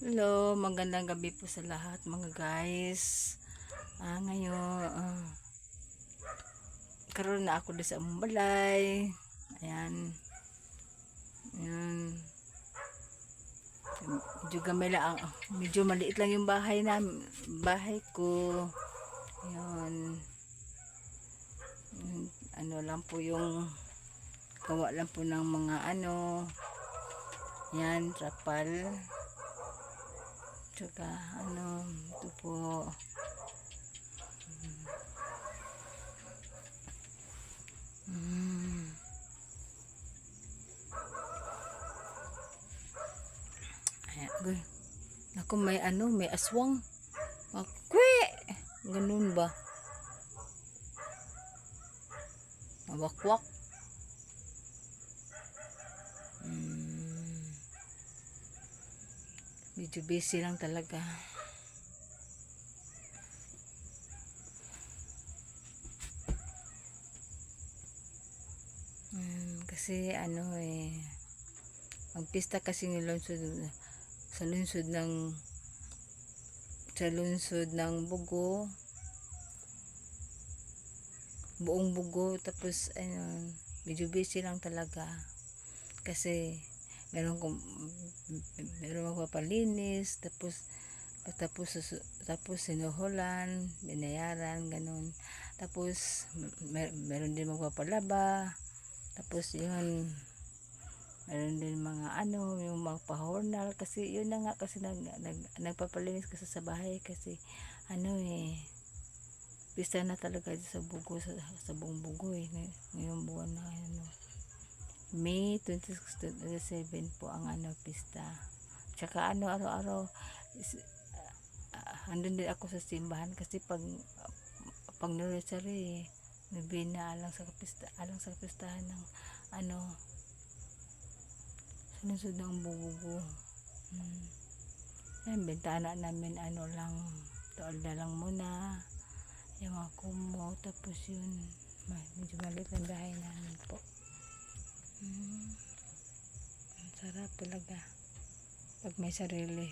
Hello, magandang gabi po sa lahat mga guys. Ngayon, karoon na ako din sa among balay. Ayan. Ayan. Medyo gamay lang, medyo maliit lang yung bahay ko. Ayan. Ano lang po yung gawa lang po ng mga yan, trapal. Tsaka ito po. Ayan. Ako may aswang. Akwe! Ganun ba? Wakwak. Medyo busy lang talaga. Kasi magpista kasi nilunsod sa lungsod ng Bugo, buong Bugo. Tapos medyo busy lang talaga kasi meron magpapalinis, tapos sinuhulan, binayaran, ganun. Tapos meron din magpapalaba, tapos yun, meron din mga yung magpa-hornal, kasi yun na nga, kasi nagpapalinis kasi sa bahay, kasi pista na talaga sa Bugo, sa buong Bugo ngayong buwan na May 26 to 27 po ang pista. Tsaka araw-araw andun din ako sa simbahan, kasi pag nursery, nabina alang sa pistahan ng sunod ng Bugo. Yan, bintana namin lang, tool na lang muna yung mga kumo, tapos yun, medyo maliit ang bahay namin po. Ang sarap talaga pag may sarili.